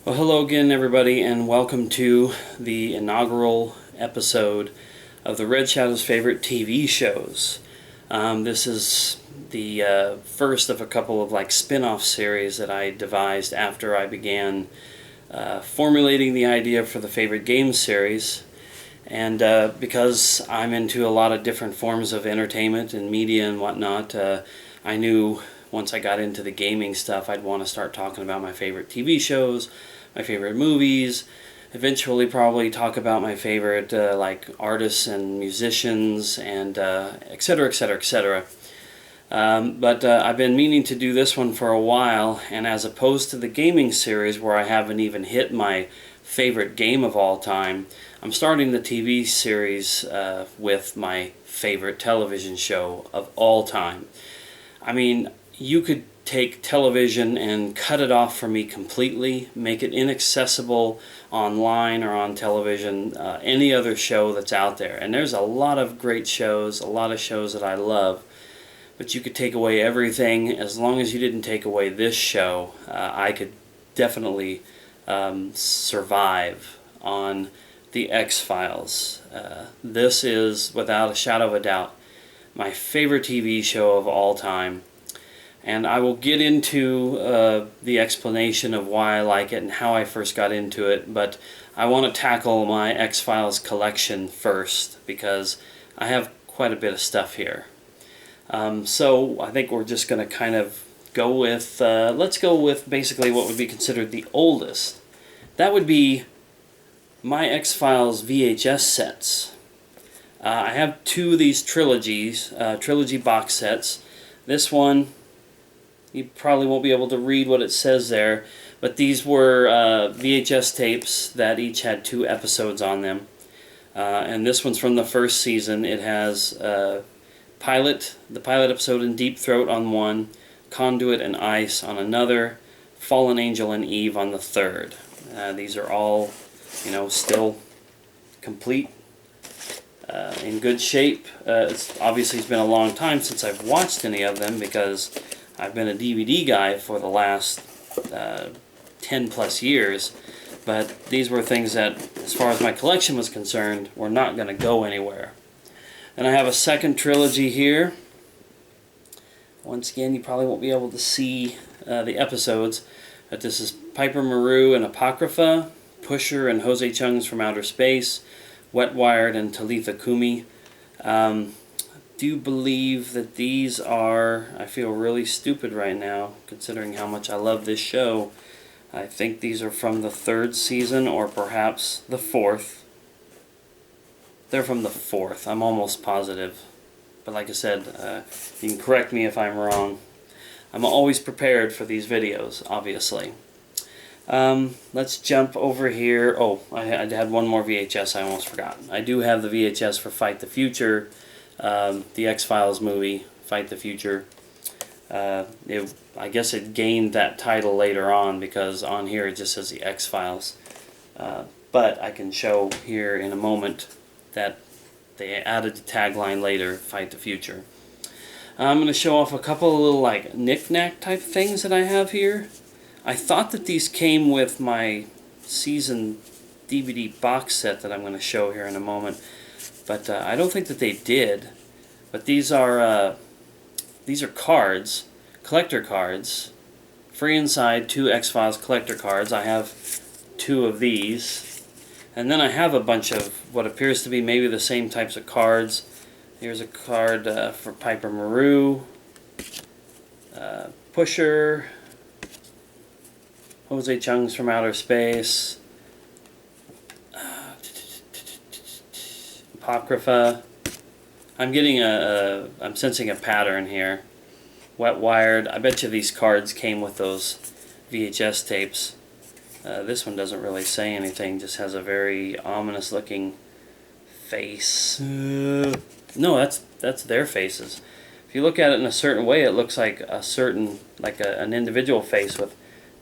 Well, hello again, everybody, and welcome to the inaugural episode of the Red Shadow's favorite TV shows. This is the first of a couple of spin-off series that I devised after I began formulating the idea for the favorite game series. And because I'm into a lot of different forms of entertainment and media and whatnot, I knew once I got into the gaming stuff, I'd want to start talking about my favorite TV shows, my favorite movies, eventually probably talk about my favorite artists and musicians, and etc., etc., etc. But I've been meaning to do this one for a while, and as opposed to the gaming series where I haven't even hit my favorite game of all time, I'm starting the TV series with my favorite television show of all time. I mean, you could take television and cut it off for me completely, make it inaccessible online or on television, any other show that's out there. And there's a lot of great shows, a lot of shows that I love, but you could take away everything. As long as you didn't take away this show, I could definitely survive on the X-Files. This is, without a shadow of a doubt, my favorite TV show of all time. And I will get into the explanation of why I like it and how I first got into it, but I want to tackle my X-Files collection first because I have quite a bit of stuff here. So I think we're just going to kind of go with, let's go with basically what would be considered the oldest. That would be my X-Files VHS sets. I have two of these trilogy box sets. This one, you probably won't be able to read what it says there, but these were VHS tapes that each had 2 episodes on them. And this one's from the first season. It has the pilot episode in Deep Throat on one, Conduit and Ice on another, Fallen Angel and Eve on the third. These are all, still complete, in good shape. Obviously it's been a long time since I've watched any of them because I've been a DVD guy for the last 10 plus years, but these were things that, as far as my collection was concerned, were not going to go anywhere. And I have a second trilogy here. Once again, you probably won't be able to see the episodes, but this is Piper Maru and Apocrypha, Pusher and Jose Chung's From Outer Space, Wet Wired and Talitha Kumi. Do you believe that these are, I feel really stupid right now, considering how much I love this show. I think these are from the 3rd season, or perhaps the 4th. They're from the 4th, I'm almost positive. But like I said, you can correct me if I'm wrong. I'm always prepared for these videos, obviously. Let's jump over here. Oh, I had one more VHS I almost forgot. I do have the VHS for Fight the Future. The X-Files movie, Fight the Future. I guess it gained that title later on because on here it just says the X-Files. But I can show here in a moment that they added the tagline later, Fight the Future. I'm going to show off a couple of little knick-knack type things that I have here. I thought that these came with my season DVD box set that I'm going to show here in a moment. But I don't think that they did. But these are cards, collector cards. Free inside, 2 X-Files collector cards. I have 2 of these. And then I have a bunch of what appears to be maybe the same types of cards. Here's a card for Piper Maru, Pusher, Jose Chung's From Outer Space, Apocrypha. I'm sensing a pattern here. Wet Wired. I bet you these cards came with those VHS tapes. This one doesn't really say anything, just has a very ominous looking face. No, that's their faces. If you look at it in a certain way, it looks like an individual face with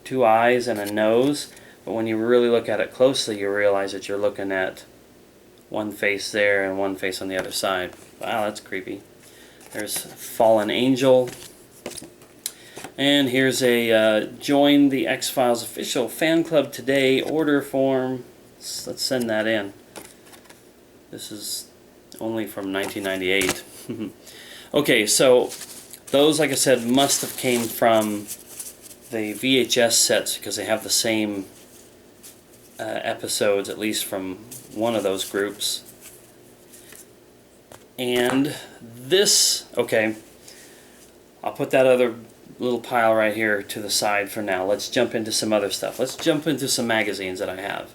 2 eyes and a nose. But when you really look at it closely, you realize that you're looking at one face there and one face on the other side. Wow, that's creepy. There's Fallen Angel. And here's a join the X-Files official fan club today order form. Let's send that in. This is only from 1998. Okay, so those, like I said, must have came from the VHS sets because they have the same episodes, at least from one of those groups. And this, okay, I'll put that other little pile right here to the side for now. Let's jump into some other stuff. Let's jump into some magazines that I have.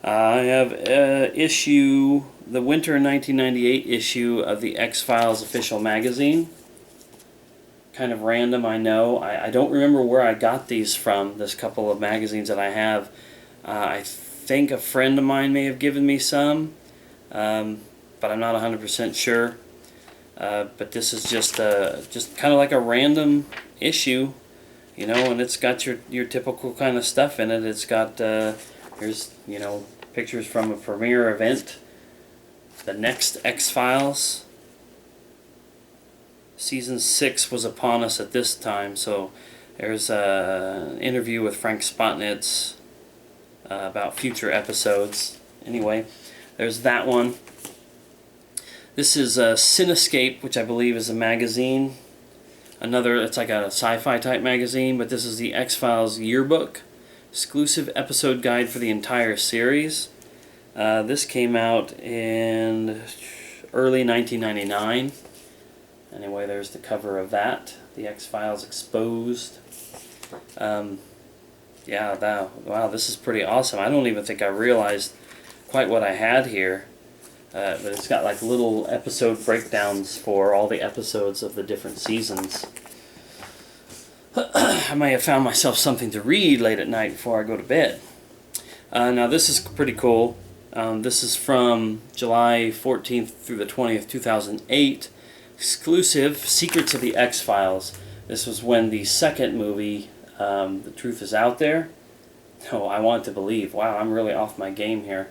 I have the winter 1998 issue of the X-Files official magazine. Kind of random, I know. I don't remember where I got these from, this couple of magazines that I have. I think a friend of mine may have given me some, but I'm not 100% sure. But this is just kind of like a random issue, you know, and it's got your typical kind of stuff in it. It's got, here's, you know, pictures from a premiere event. The next X-Files. Season 6 was upon us at this time, so there's an interview with Frank Spotnitz about future episodes. Anyway, there's that one. This is Cinescape, which I believe is a magazine. It's like a sci-fi type magazine, but this is the X-Files yearbook. Exclusive episode guide for the entire series. This came out in early 1999. Anyway, there's the cover of that. The X-Files Exposed. Yeah, wow, this is pretty awesome. I don't even think I realized quite what I had here. But it's got like little episode breakdowns for all the episodes of the different seasons. I may have found myself something to read late at night before I go to bed. Now this is pretty cool. This is from July 14th through the 20th, 2008. Exclusive Secrets of the X-Files. This was when the second movie, The Truth Is Out There. Oh, I want to believe. Wow, I'm really off my game here.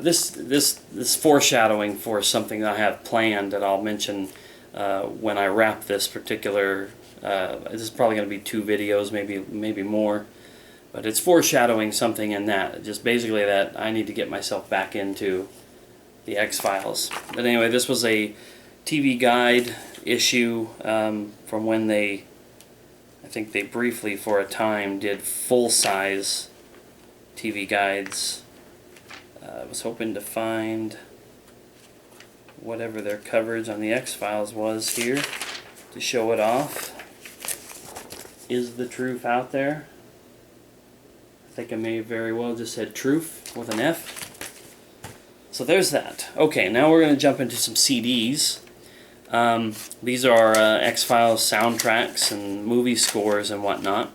This foreshadowing for something that I have planned that I'll mention when I wrap this particular. This is probably going to be 2 videos, maybe more, but it's foreshadowing something in that. Just basically that I need to get myself back into the X-Files. But anyway, this was a TV guide issue from when I think they briefly for a time did full-size TV guides. I was hoping to find whatever their coverage on the X-Files was here to show it off. Is the truth out there? I think I may have very well just said truth with an F. So there's that. Okay, now we're going to jump into some CDs. These are X-Files soundtracks and movie scores and whatnot.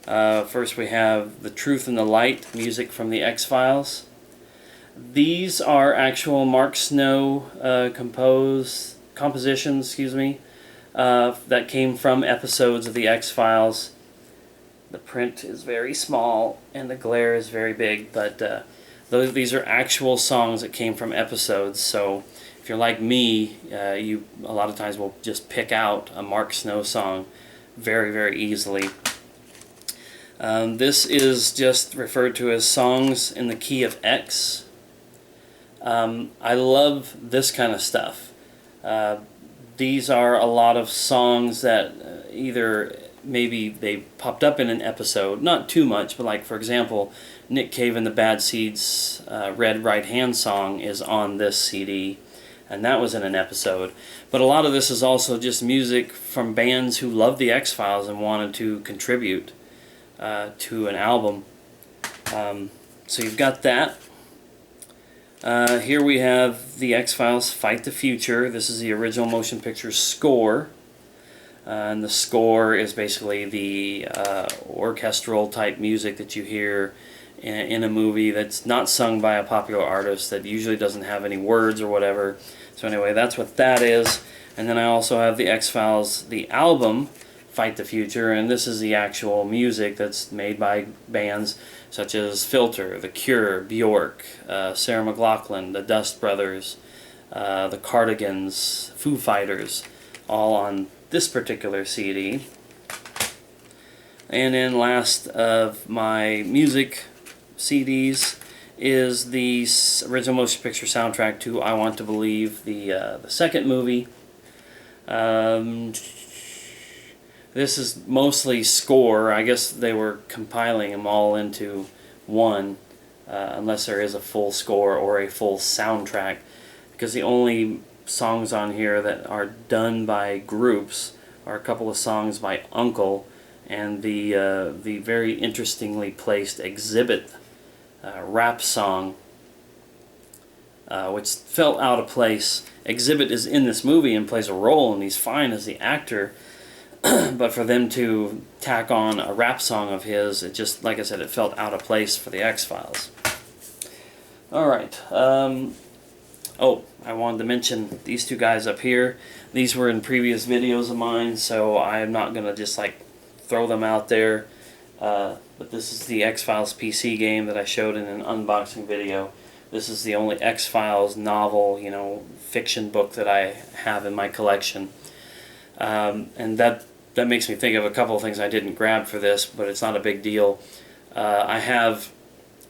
First we have The Truth and the Light, music from the X-Files. These are actual Mark Snow compositions, that came from episodes of the X-Files. The print is very small and the glare is very big, but these are actual songs that came from episodes. So if you're like me, you a lot of times will just pick out a Mark Snow song very, very easily. This is just referred to as songs in the key of X. I love this kind of stuff. These are a lot of songs that either maybe they popped up in an episode, not too much, but like for example, Nick Cave and the Bad Seeds' Red Right Hand song is on this CD, and that was in an episode. But a lot of this is also just music from bands who loved the X-Files and wanted to contribute to an album. So you've got that. Here we have the X-Files Fight the Future. This is the original motion picture score. And the score is basically the orchestral type music that you hear in a movie that's not sung by a popular artist, that usually doesn't have any words or whatever. So anyway, that's what that is. And then I also have the X-Files, the album, Fight the Future, and this is the actual music that's made by bands such as Filter, The Cure, Bjork, Sarah McLachlan, the Dust Brothers, the Cardigans, Foo Fighters, all on this particular CD. And then last of my music CDs is the original motion picture soundtrack to I Want to Believe, the second movie. This is mostly score. I guess they were compiling them all into one, unless there is a full score or a full soundtrack, because the only songs on here that are done by groups are a couple of songs by Uncle and the very interestingly placed Exhibit rap song, which felt out of place. Exhibit is in this movie and plays a role, and he's fine as the actor, but for them to tack on a rap song of his, it just, like I said, it felt out of place for the X-Files. Alright, oh, I wanted to mention these two guys up here. These were in previous videos of mine, so I'm not going to just like throw them out there. But this is the X-Files PC game that I showed in an unboxing video. This is the only X-Files novel, fiction book that I have in my collection. And that makes me think of a couple of things I didn't grab for this, but it's not a big deal. I have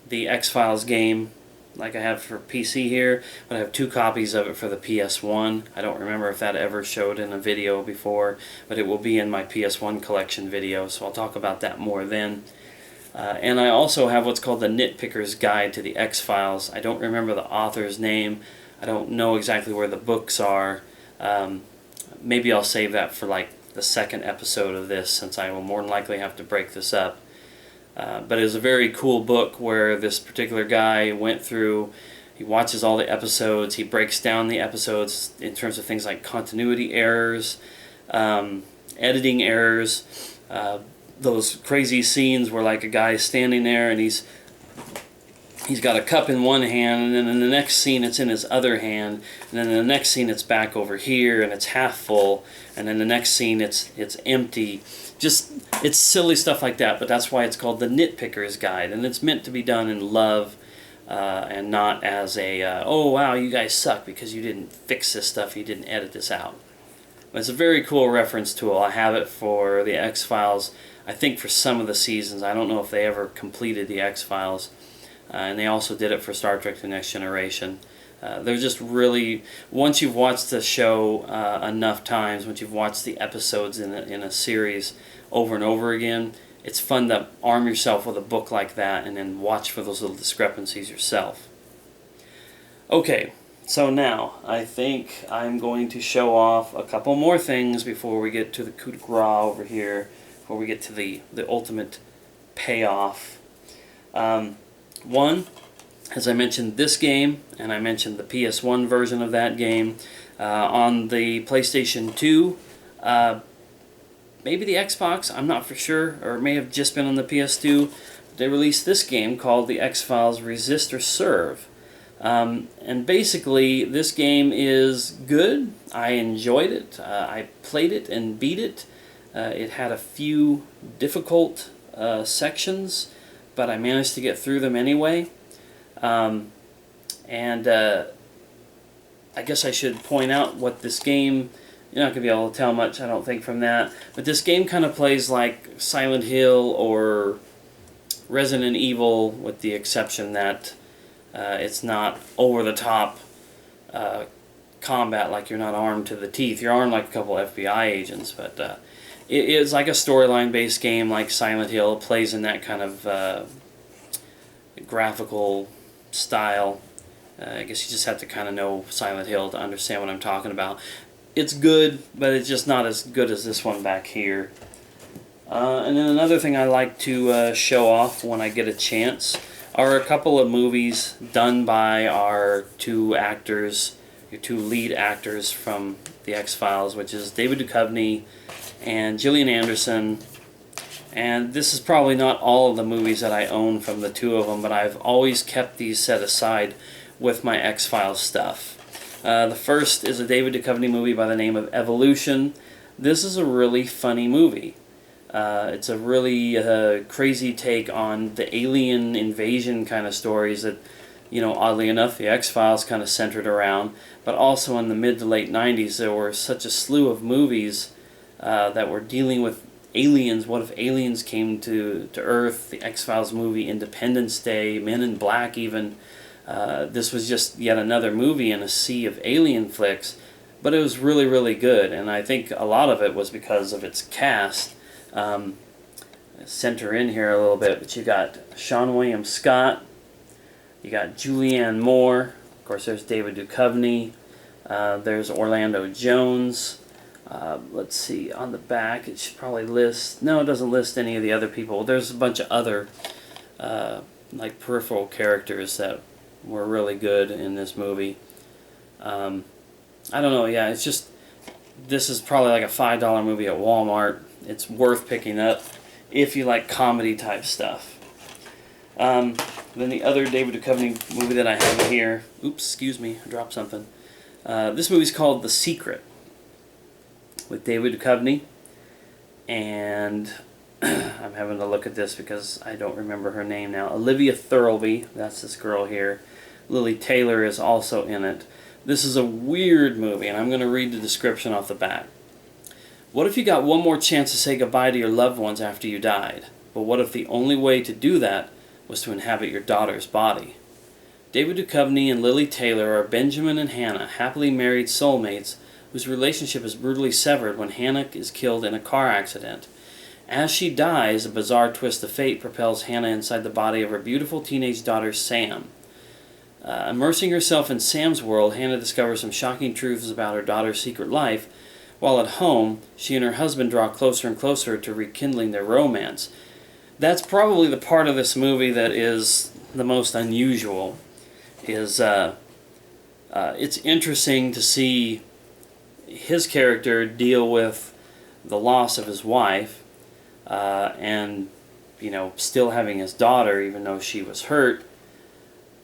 the X-Files game, like I have for PC here, but I have 2 copies of it for the PS1. I don't remember if that ever showed in a video before, but it will be in my PS1 collection video, so I'll talk about that more then. And I also have what's called the Nitpicker's Guide to the X-Files. I don't remember the author's name. I don't know exactly where the books are. Maybe I'll save that for like the second episode of this, since I will more than likely have to break this up. But it was a very cool book where this particular guy went through, he watches all the episodes, he breaks down the episodes in terms of things like continuity errors, editing errors, those crazy scenes where like a guy's standing there and he's got a cup in one hand, and then in the next scene it's in his other hand, and then in the next scene it's back over here and it's half full, and then the next scene it's empty. Just, it's silly stuff like that, but that's why it's called the Nitpicker's Guide, and it's meant to be done in love, and not as a, oh wow, you guys suck because you didn't fix this stuff, you didn't edit this out. But it's a very cool reference tool. I have it for the X-Files, I think for some of the seasons. I don't know if they ever completed the X-Files. And they also did it for Star Trek The Next Generation. They're just really, once you've watched the show enough times, once you've watched the episodes in a series over and over again, it's fun to arm yourself with a book like that and then watch for those little discrepancies yourself. Okay, so now I think I'm going to show off a couple more things before we get to the coup de grace over here, before we get to the ultimate payoff. One, as I mentioned, this game, and I mentioned the PS1 version of that game. On the PlayStation 2, maybe the Xbox, I'm not for sure, or it may have just been on the PS2, they released this game called the X-Files Resist or Serve. And basically, this game is good. I enjoyed it. I played it and beat it. It had a few difficult sections, but I managed to get through them anyway. I guess I should point out what this game, you're not going to be able to tell much, I don't think, from that, but this game kind of plays like Silent Hill or Resident Evil, with the exception that it's not over-the-top combat, like you're not armed to the teeth. You're armed like a couple FBI agents, but it is like a storyline-based game like Silent Hill. It plays in that kind of graphical style. I guess you just have to kind of know Silent Hill to understand what I'm talking about. It's good, but it's just not as good as this one back here. And then another thing I like to show off when I get a chance are a couple of movies done by our 2 actors, your 2 lead actors from the X-Files, which is David Duchovny and Gillian Anderson. And this is probably not all of the movies that I own from the 2 of them, but I've always kept these set aside with my X-Files stuff. The first is a David Duchovny movie by the name of Evolution. This is a really funny movie. It's a really crazy take on the alien invasion kind of stories that, oddly enough, the X-Files kind of centered around. But also in the mid to late 90s, there were such a slew of movies that were dealing with aliens. What if aliens came to Earth? The X-Files movie, Independence Day, Men in Black even. This was just yet another movie in a sea of alien flicks, but it was really, really good, and I think a lot of it was because of its cast. Center in here a little bit, but you got Seann William Scott, you got Julianne Moore, of course there's David Duchovny, there's Orlando Jones. Let's see, on the back it should probably list, no, it doesn't list any of the other people. There's a bunch of other like peripheral characters that were really good in this movie. I don't know, yeah, it's just, this is probably like a $5 movie at Walmart. It's worth picking up if you like comedy type stuff. Then the other David Duchovny movie that I have here, oops, excuse me, I dropped something. This movie's called The Secret, with David Duchovny, and I'm having to look at this because I don't remember her name now. Olivia Thirlby, that's this girl here. Lily Taylor is also in it. This is a weird movie, and I'm going to read the description off the back. What if you got one more chance to say goodbye to your loved ones after you died? But what if the only way to do that was to inhabit your daughter's body? David Duchovny and Lily Taylor are Benjamin and Hannah, happily married soulmates whose relationship is brutally severed when Hannah is killed in a car accident. As she dies, a bizarre twist of fate propels Hannah inside the body of her beautiful teenage daughter, Sam. Immersing herself in Sam's world, Hannah discovers some shocking truths about her daughter's secret life, while at home, she and her husband draw closer and closer to rekindling their romance. That's probably the part of this movie that is the most unusual. It's interesting to see his character deal with the loss of his wife, and, you know, still having his daughter even though she was hurt.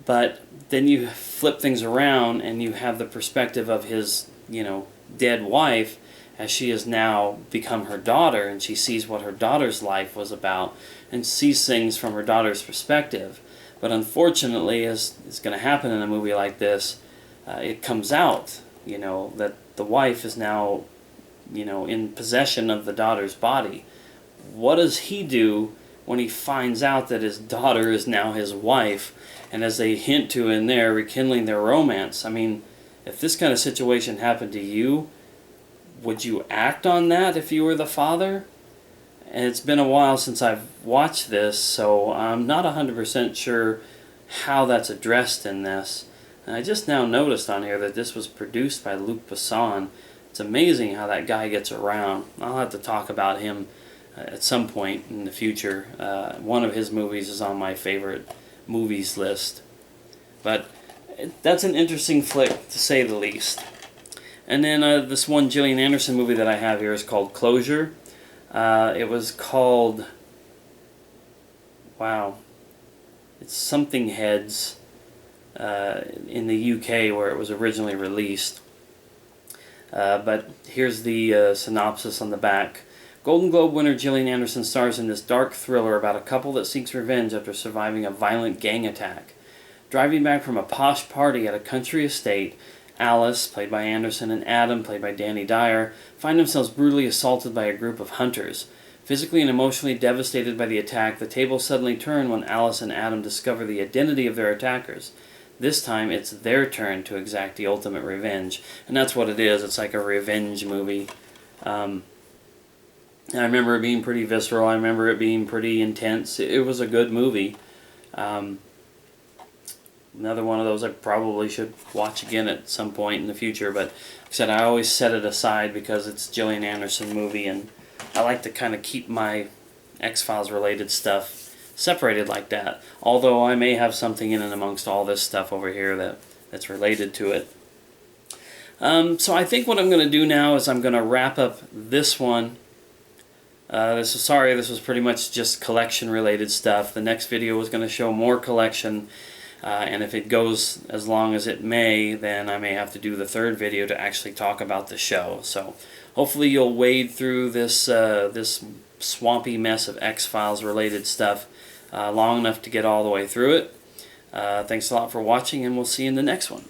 But then you flip things around and you have the perspective of his, you know, dead wife, as she has now become her daughter, and she sees what her daughter's life was about and sees things from her daughter's perspective. But unfortunately, as is going to happen in a movie like this, it comes out, you know, that the wife is now, you know, in possession of the daughter's body. What does he do when he finds out that his daughter is now his wife, and as they hint to in there, rekindling their romance? I mean, if this kind of situation happened to you, would you act on that if you were the father? And it's been a while since I've watched this, so I'm not 100% sure how that's addressed in this. And I just now noticed on here that this was produced by Luc Besson. It's amazing how that guy gets around. I'll have to talk about him at some point in the future. One of his movies is on my favorite movies list. But that's an interesting flick, to say the least. And then this one Gillian Anderson movie that I have here is called Closure. It was called, wow, it's Something Heads in the UK where it was originally released. But here's the synopsis on the back. Golden Globe winner Gillian Anderson stars in this dark thriller about a couple that seeks revenge after surviving a violent gang attack. Driving back from a posh party at a country estate, Alice, played by Anderson, and Adam, played by Danny Dyer, find themselves brutally assaulted by a group of hunters. Physically and emotionally devastated by the attack, the tables suddenly turn when Alice and Adam discover the identity of their attackers. This time, it's their turn to exact the ultimate revenge. And that's what it is. It's like a revenge movie. I remember it being pretty visceral. I remember it being pretty intense. It was a good movie. Another one of those I probably should watch again at some point in the future, but like I said, I always set it aside because it's a Gillian Anderson movie, and I like to kind of keep my X-Files related stuff separated like that, although I may have something in and amongst all this stuff over here that's related to it. So I think what I'm going to do now is I'm going to wrap up this one. This was pretty much just collection related stuff. The next video was going to show more collection. And if it goes as long as it may, then I may have to do the third video to actually talk about the show. So hopefully you'll wade through this this swampy mess of X-Files related stuff long enough to get all the way through it. Thanks a lot for watching, and we'll see you in the next one.